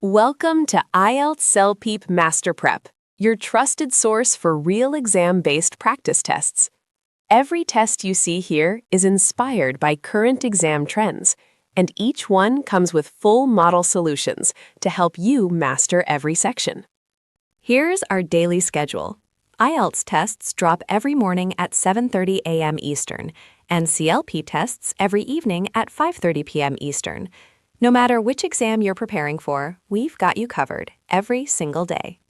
Welcome to IELTS MasterPrep, your trusted source for real exam-based practice tests. Every test you see here is inspired by current exam trends, and each one comes with full model solutions to help you master every section. Here's our daily schedule. IELTS tests drop every morning at 7:30 a.m. Eastern, and CLP tests every evening at 5:30 p.m. Eastern. No matter which exam you're preparing for, we've got you covered every single day.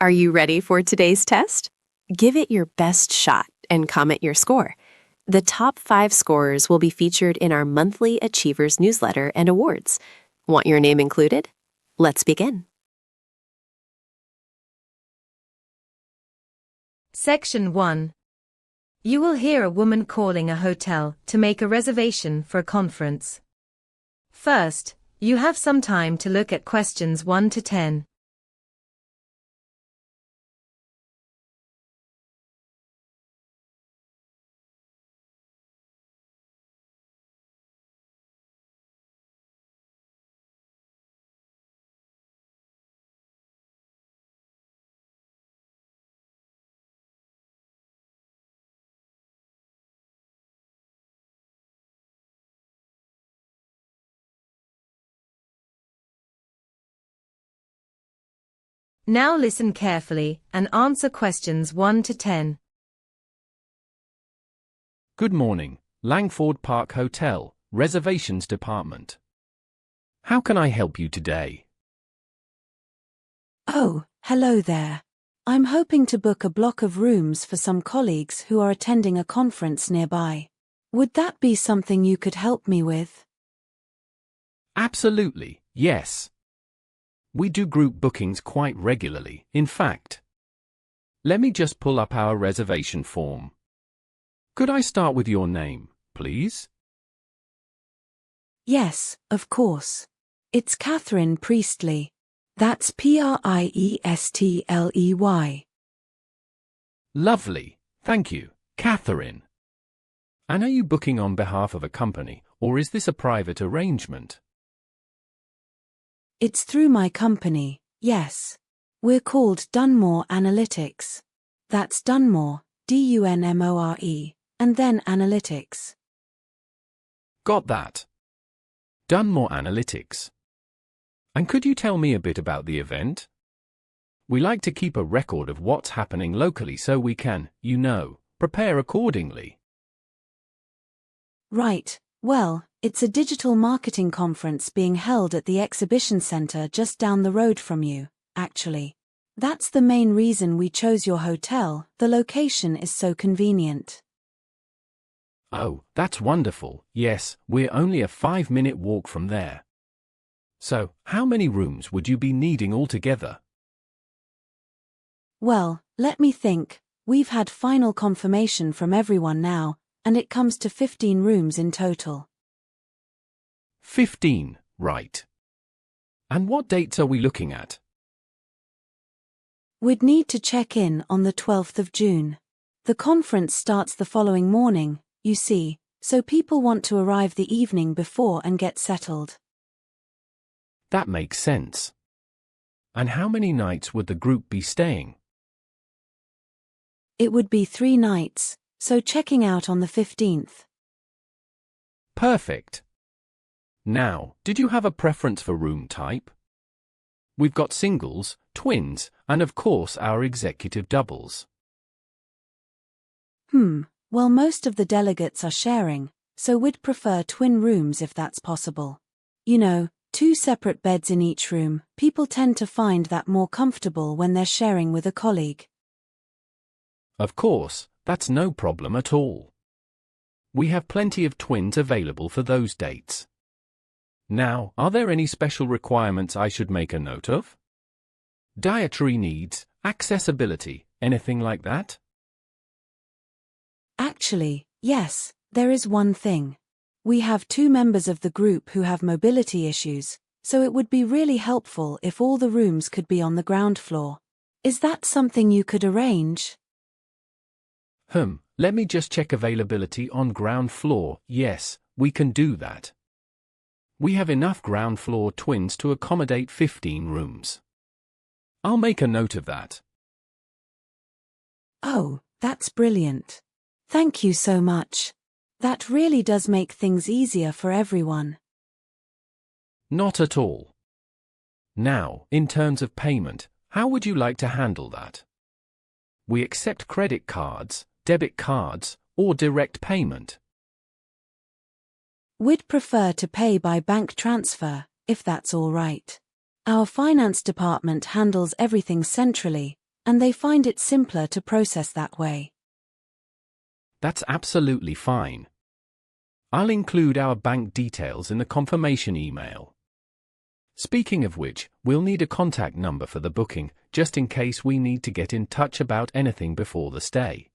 Are you ready for today's test? Give it your best shot and comment your score. The top 5 scorers will be featured in our monthly Achievers newsletter and awards. Want your name included? Let's begin. Section 1. You will hear a woman calling a hotel to make a reservation for a conference. First, you have some time to look at questions 1 to 10. Now listen carefully and answer questions 1 to 10. Good morning, Langford Park Hotel, Reservations Department. How can I help you today? Oh, hello there. I'm hoping to book a block of rooms for some colleagues who are attending a conference nearby. Would that be something you could help me with? Absolutely, yes. We do group bookings quite regularly, in fact. Let me just pull up our reservation form. Could I start with your name, please? Yes, of course. It's Catherine Priestley. That's Priestley. Lovely, thank you, Catherine. And are you booking on behalf of a company, or is this a private arrangement? It's through my company, yes. We're called Dunmore Analytics. That's Dunmore, Dunmore, and then Analytics. Got that. Dunmore Analytics. And could you tell me a bit about the event? We like to keep a record of what's happening locally so we can, prepare accordingly. Right, well, it's a digital marketing conference being held at the exhibition center just down the road from you, actually. That's the main reason we chose your hotel. The location is so convenient. Oh, that's wonderful. Yes, we're only a 5-minute walk from there. So, how many rooms would you be needing altogether? Well, let me think. We've had final confirmation from everyone now, and it comes to 15 rooms in total. 15, right. And what dates are we looking at? We'd need to check in on the 12th of June. The conference starts the following morning, you see, so people want to arrive the evening before and get settled. That makes sense. And how many nights would the group be staying? It would be 3 nights, so checking out on the 15th. Perfect. Now, did you have a preference for room type? We've got singles, twins, and of course our executive doubles. Well, most of the delegates are sharing, so we'd prefer twin rooms if that's possible. 2 separate beds in each room. People tend to find that more comfortable when they're sharing with a colleague. Of course, that's no problem at all. We have plenty of twins available for those dates. Now, are there any special requirements I should make a note of? Dietary needs, accessibility, anything like that? Actually, yes, there is one thing. We have 2 members of the group who have mobility issues, so it would be really helpful if all the rooms could be on the ground floor. Is that something you could arrange? Let me just check availability on ground floor. Yes, we can do that. We have enough ground floor twins to accommodate 15 rooms. I'll make a note of that. Oh, that's brilliant. Thank you so much. That really does make things easier for everyone. Not at all. Now, in terms of payment, how would you like to handle that? We accept credit cards, debit cards, or direct payment. We'd prefer to pay by bank transfer, if that's all right. Our finance department handles everything centrally, and they find it simpler to process that way. That's absolutely fine. I'll include our bank details in the confirmation email. Speaking of which, we'll need a contact number for the booking, just in case we need to get in touch about anything before the stay.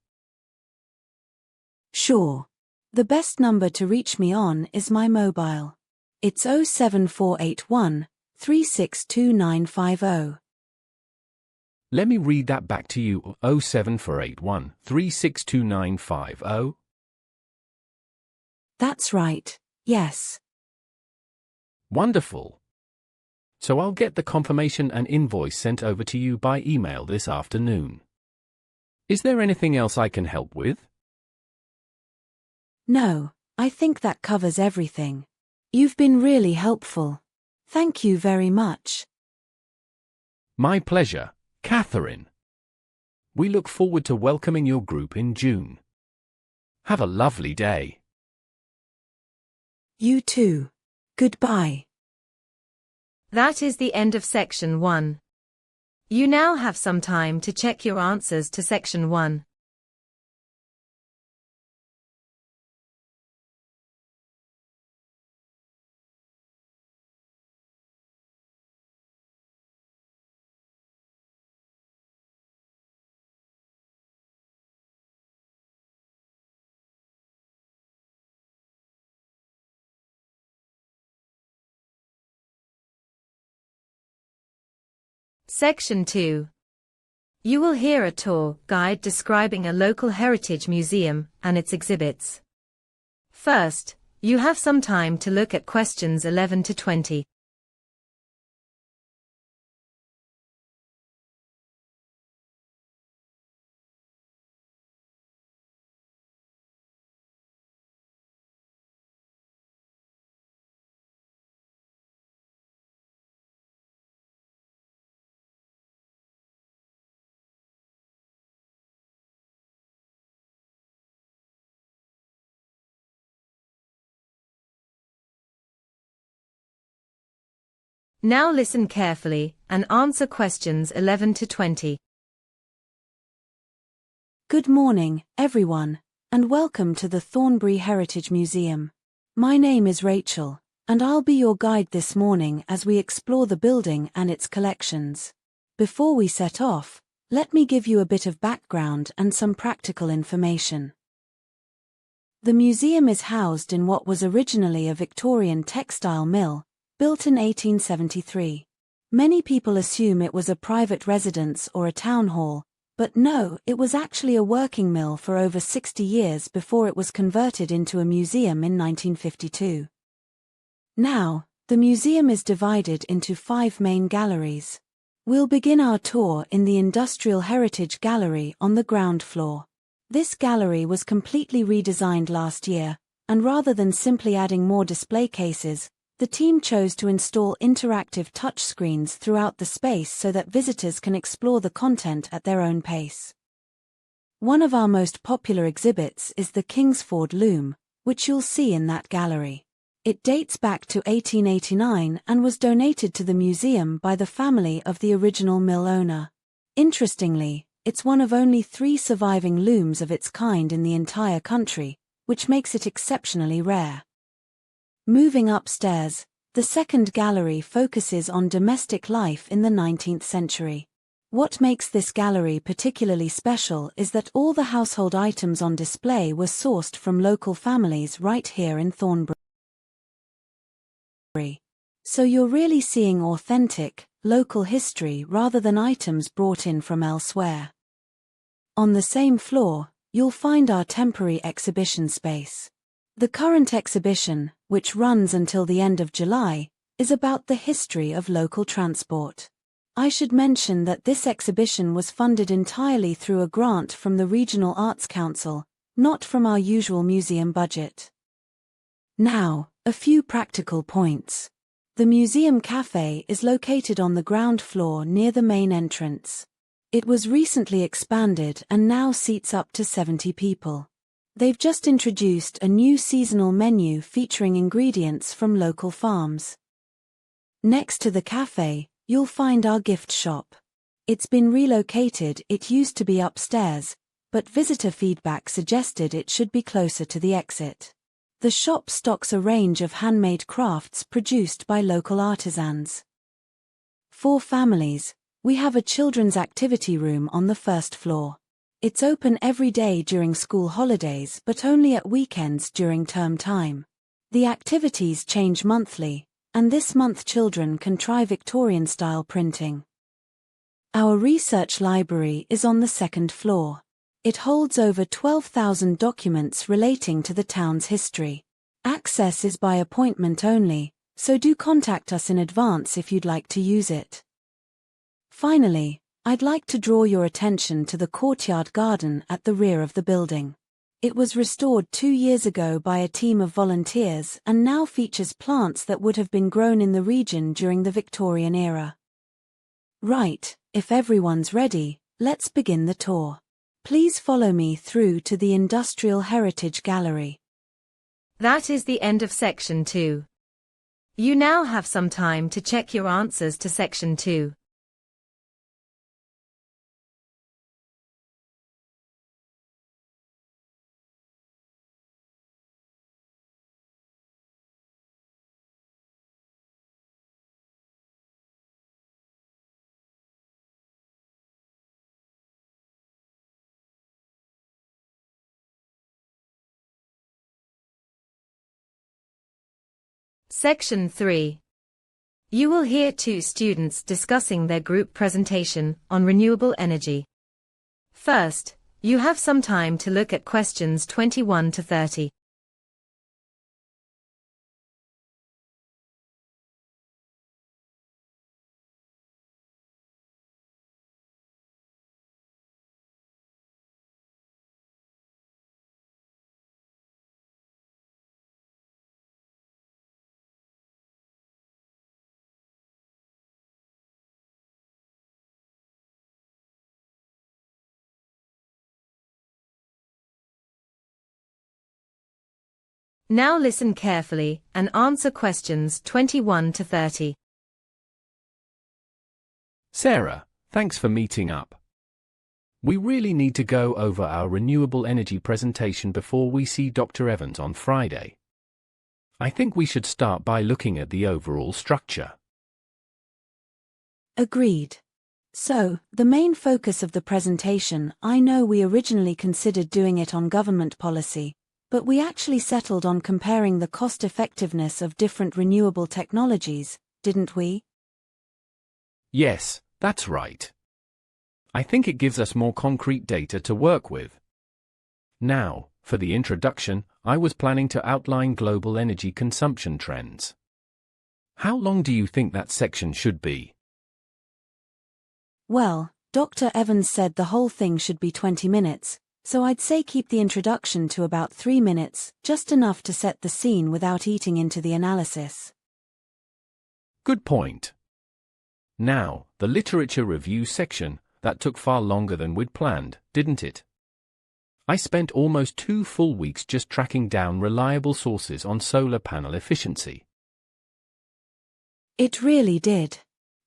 Sure. The best number to reach me on is my mobile. It's 07481 362950. Let me read that back to you. 07481 362950. That's right, yes. Wonderful. So I'll get the confirmation and invoice sent over to you by email this afternoon. Is there anything else I can help with? No, I think that covers everything. You've been really helpful. Thank you very much. My pleasure, Catherine. We look forward to welcoming your group in June. Have a lovely day. You too. Goodbye. That is the end of section 1. You now have some time to check your answers to section 1. Section 2. You will hear a tour guide describing a local heritage museum and its exhibits. First, you have some time to look at questions 11 to 20. Now listen carefully and answer questions 11 to 20. Good morning, everyone, and welcome to the Thornbury Heritage Museum. My name is Rachel, and I'll be your guide this morning as we explore the building and its collections. Before we set off, let me give you a bit of background and some practical information. The museum is housed in what was originally a Victorian textile mill, built in 1873. Many people assume it was a private residence or a town hall, but no, it was actually a working mill for over 60 years before it was converted into a museum in 1952. Now, the museum is divided into 5 main galleries. We'll begin our tour in the Industrial Heritage Gallery on the ground floor. This gallery was completely redesigned last year, and rather than simply adding more display cases, the team chose to install interactive touchscreens throughout the space so that visitors can explore the content at their own pace. One of our most popular exhibits is the Kingsford Loom, which you'll see in that gallery. It dates back to 1889 and was donated to the museum by the family of the original mill owner. Interestingly, it's one of only 3 surviving looms of its kind in the entire country, which makes it exceptionally rare. Moving upstairs, the second gallery focuses on domestic life in the 19th century. What makes this gallery particularly special is that all the household items on display were sourced from local families right here in Thornbury. So you're really seeing authentic, local history rather than items brought in from elsewhere. On the same floor, you'll find our temporary exhibition space. The current exhibition, which runs until the end of July, is about the history of local transport. I should mention that this exhibition was funded entirely through a grant from the Regional Arts Council, not from our usual museum budget. Now, a few practical points. The museum cafe is located on the ground floor near the main entrance. It was recently expanded and now seats up to 70 people. They've just introduced a new seasonal menu featuring ingredients from local farms. Next to the cafe, you'll find our gift shop. It's been relocated. It used to be upstairs, but visitor feedback suggested it should be closer to the exit. The shop stocks a range of handmade crafts produced by local artisans. For families, we have a children's activity room on the first floor. It's open every day during school holidays but only at weekends during term time. The activities change monthly, and this month children can try Victorian-style printing. Our research library is on the second floor. It holds over 12,000 documents relating to the town's history. Access is by appointment only, so do contact us in advance if you'd like to use it. Finally, I'd like to draw your attention to the courtyard garden at the rear of the building. It was restored 2 years ago by a team of volunteers and now features plants that would have been grown in the region during the Victorian era. Right, if everyone's ready, let's begin the tour. Please follow me through to the Industrial Heritage Gallery. That is the end of Section 2. You now have some time to check your answers to Section 2. Section 3. You will hear 2 students discussing their group presentation on renewable energy. First, you have some time to look at questions 21 to 30. Now listen carefully and answer questions 21 to 30. Sarah, thanks for meeting up. We really need to go over our renewable energy presentation before we see Dr. Evans on Friday. I think we should start by looking at the overall structure. Agreed. So, the main focus of the presentation, I know we originally considered doing it on government policy, but we actually settled on comparing the cost-effectiveness of different renewable technologies, didn't we? Yes, that's right. I think it gives us more concrete data to work with. Now, for the introduction, I was planning to outline global energy consumption trends. How long do you think that section should be? Well, Dr. Evans said the whole thing should be 20 minutes, so I'd say keep the introduction to about 3 minutes, just enough to set the scene without eating into the analysis. Good point. Now, the literature review section, that took far longer than we'd planned, didn't it? I spent almost 2 full weeks just tracking down reliable sources on solar panel efficiency. It really did.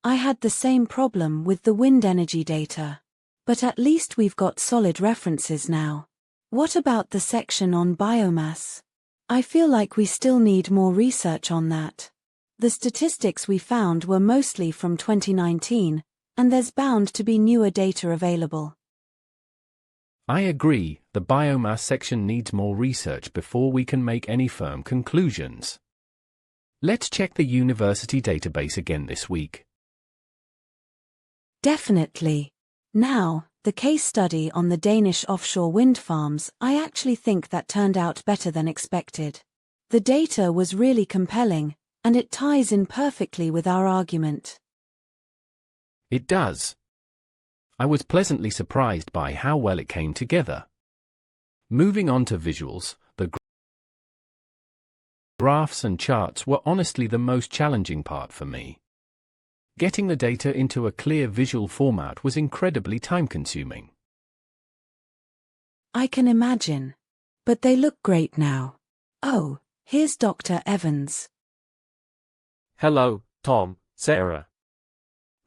I had the same problem with the wind energy data. But at least we've got solid references now. What about the section on biomass? I feel like we still need more research on that. The statistics we found were mostly from 2019, and there's bound to be newer data available. I agree, the biomass section needs more research before we can make any firm conclusions. Let's check the university database again this week. Definitely. Now, The case study on the Danish offshore wind farms, I actually think that turned out better than expected. The data was really compelling, and it ties in perfectly with our argument. It does. I was pleasantly surprised by how well it came together. Moving on to visuals, the graphs and charts were honestly the most challenging part for me. Getting the data into a clear visual format was incredibly time-consuming. I can imagine. But they look great now. Oh, here's Dr. Evans. Hello, Tom, Sarah.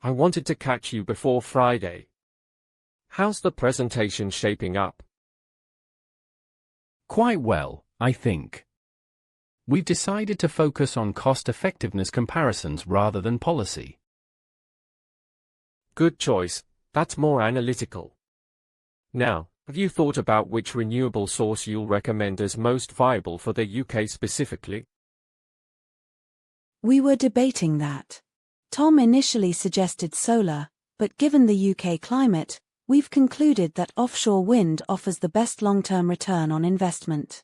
I wanted to catch you before Friday. How's the presentation shaping up? Quite well, I think. We've decided to focus on cost-effectiveness comparisons rather than policy. Good choice, that's more analytical. Now, have you thought about which renewable source you'll recommend as most viable for the UK specifically? We were debating that. Tom initially suggested solar, but given the UK climate, we've concluded that offshore wind offers the best long-term return on investment.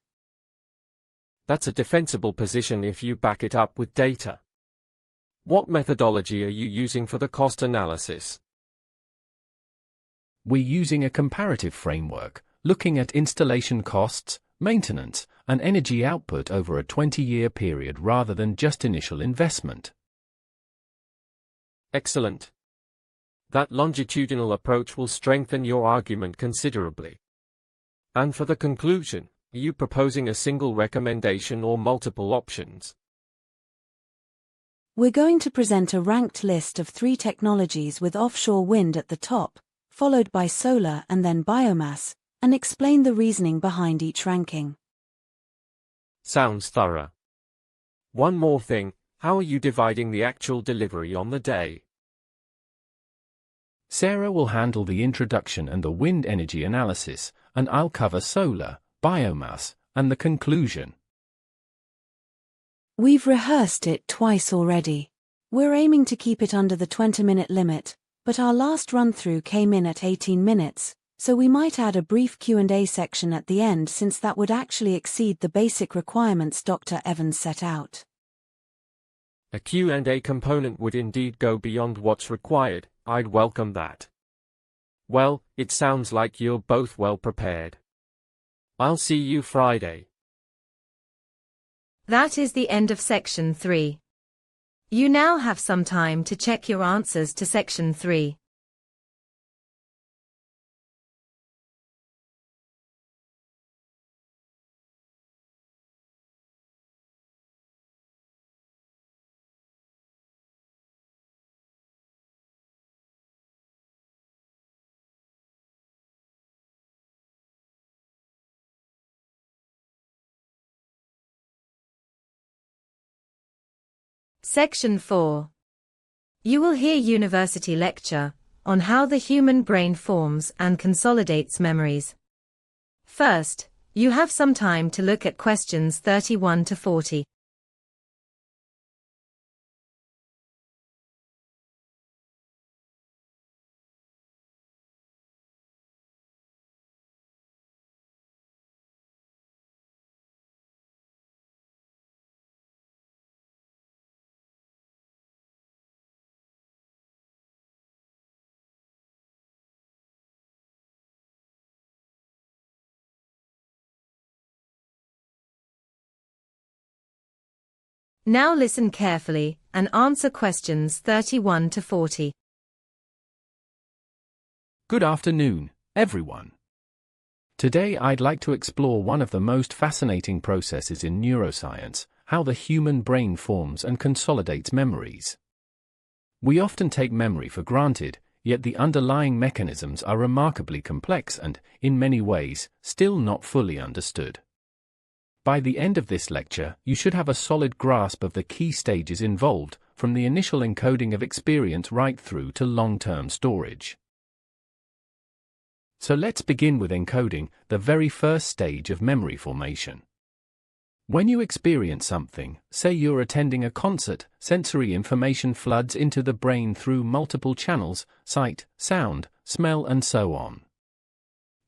That's a defensible position if you back it up with data. What methodology are you using for the cost analysis? We're using a comparative framework, looking at installation costs, maintenance, and energy output over a 20-year period rather than just initial investment. Excellent. That longitudinal approach will strengthen your argument considerably. And for the conclusion, are you proposing a single recommendation or multiple options? We're going to present a ranked list of 3 technologies with offshore wind at the top, followed by solar and then biomass, and explain the reasoning behind each ranking. Sounds thorough. One more thing, how are you dividing the actual delivery on the day? Sarah will handle the introduction and the wind energy analysis, and I'll cover solar, biomass, and the conclusion. We've rehearsed it twice already. We're aiming to keep it under the 20-minute limit, but our last run-through came in at 18 minutes, so we might add a brief Q&A section at the end since that would actually exceed the basic requirements Dr. Evans set out. A Q&A component would indeed go beyond what's required. I'd welcome that. Well, it sounds like you're both well prepared. I'll see you Friday. That is the end of section 3. You now have some time to check your answers to section 3. Section 4. You will hear university lecture on how the human brain forms and consolidates memories. First, you have some time to look at questions 31 to 40. Now listen carefully and answer questions 31 to 40. Good afternoon, everyone. Today I'd like to explore one of the most fascinating processes in neuroscience, how the human brain forms and consolidates memories. We often take memory for granted, yet the underlying mechanisms are remarkably complex and, in many ways, still not fully understood. By the end of this lecture, you should have a solid grasp of the key stages involved, from the initial encoding of experience right through to long-term storage. So let's begin with encoding, the very first stage of memory formation. When you experience something, say you're attending a concert, sensory information floods into the brain through multiple channels: sight, sound, smell, and so on.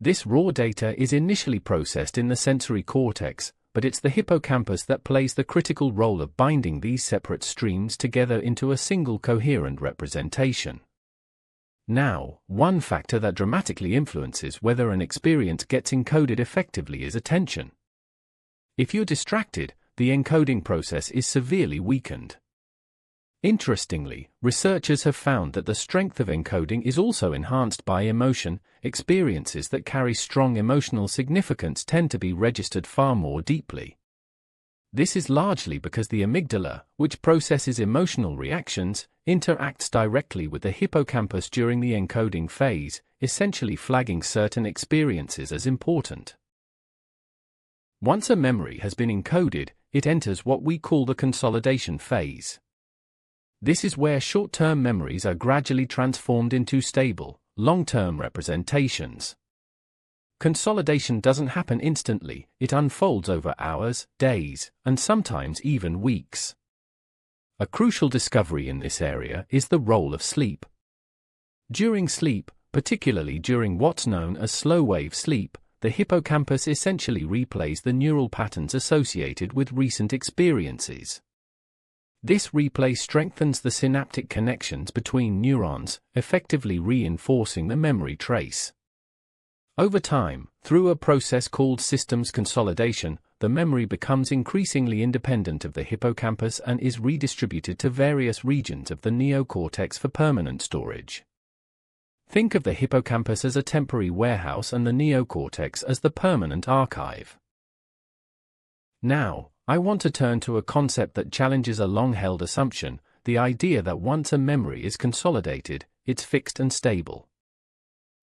This raw data is initially processed in the sensory cortex, but it's the hippocampus that plays the critical role of binding these separate streams together into a single coherent representation. Now, one factor that dramatically influences whether an experience gets encoded effectively is attention. If you're distracted, the encoding process is severely weakened. Interestingly, researchers have found that the strength of encoding is also enhanced by emotion. Experiences that carry strong emotional significance tend to be registered far more deeply. This is largely because the amygdala, which processes emotional reactions, interacts directly with the hippocampus during the encoding phase, essentially flagging certain experiences as important. Once a memory has been encoded, it enters what we call the consolidation phase. This is where short-term memories are gradually transformed into stable, long-term representations. Consolidation doesn't happen instantly, it unfolds over hours, days, and sometimes even weeks. A crucial discovery in this area is the role of sleep. During sleep, particularly during what's known as slow-wave sleep, the hippocampus essentially replays the neural patterns associated with recent experiences. This replay strengthens the synaptic connections between neurons, effectively reinforcing the memory trace. Over time, through a process called systems consolidation, the memory becomes increasingly independent of the hippocampus and is redistributed to various regions of the neocortex for permanent storage. Think of the hippocampus as a temporary warehouse and the neocortex as the permanent archive. Now, I want to turn to a concept that challenges a long-held assumption, the idea that once a memory is consolidated, it's fixed and stable.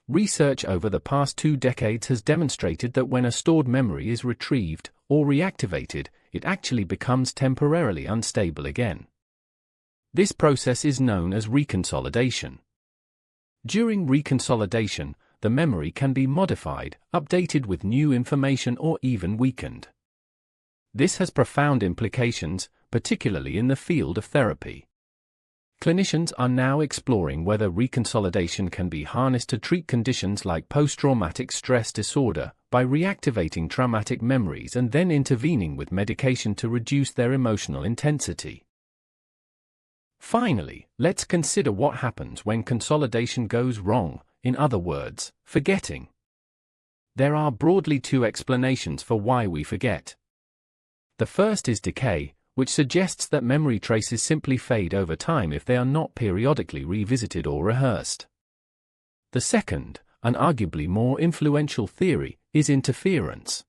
Research over the past 2 decades has demonstrated that when a stored memory is retrieved or reactivated, it actually becomes temporarily unstable again. This process is known as reconsolidation. During reconsolidation, the memory can be modified, updated with new information, or even weakened. This has profound implications, particularly in the field of therapy. Clinicians are now exploring whether reconsolidation can be harnessed to treat conditions like post-traumatic stress disorder by reactivating traumatic memories and then intervening with medication to reduce their emotional intensity. Finally, let's consider what happens when consolidation goes wrong, in other words, forgetting. There are broadly 2 explanations for why we forget. The first is decay, which suggests that memory traces simply fade over time if they are not periodically revisited or rehearsed. The second, and arguably more influential theory, is interference.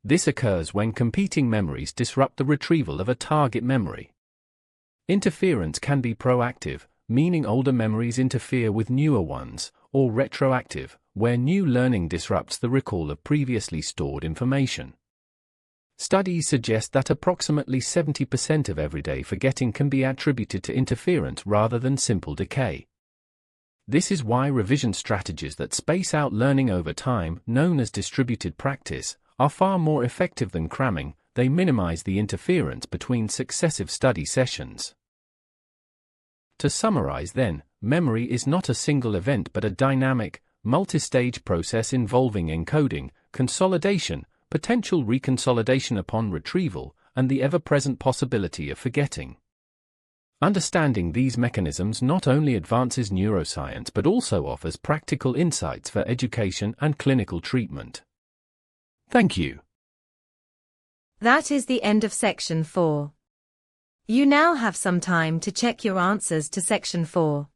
This occurs when competing memories disrupt the retrieval of a target memory. Interference can be proactive, meaning older memories interfere with newer ones, or retroactive, where new learning disrupts the recall of previously stored information. Studies suggest that approximately 70% of everyday forgetting can be attributed to interference rather than simple decay. This is why revision strategies that space out learning over time, known as distributed practice, are far more effective than cramming. They minimize the interference between successive study sessions. To summarize then, memory is not a single event but a dynamic, multi-stage process involving encoding, consolidation, potential reconsolidation upon retrieval, and the ever-present possibility of forgetting. Understanding these mechanisms not only advances neuroscience but also offers practical insights for education and clinical treatment. Thank you. That is the end of Section 4. You now have some time to check your answers to Section 4.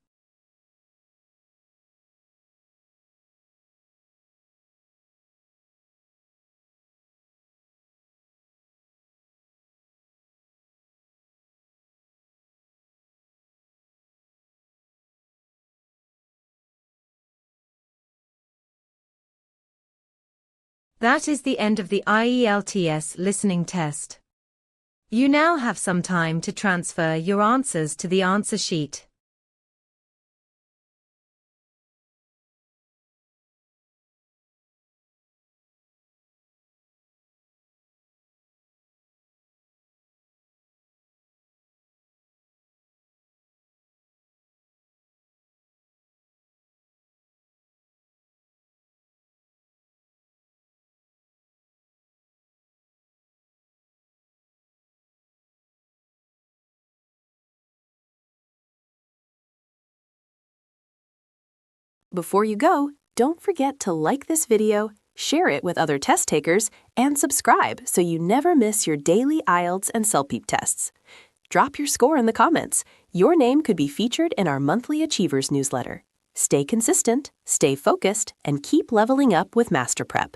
That is the end of the IELTS Listening Test. You now have some time to transfer your answers to the answer sheet. Before you go, don't forget to like this video, share it with other test takers, and subscribe so you never miss your daily IELTS and CELPEEP tests. Drop your score in the comments. Your name could be featured in our monthly Achievers newsletter. Stay consistent, stay focused, and keep leveling up with MasterPrep.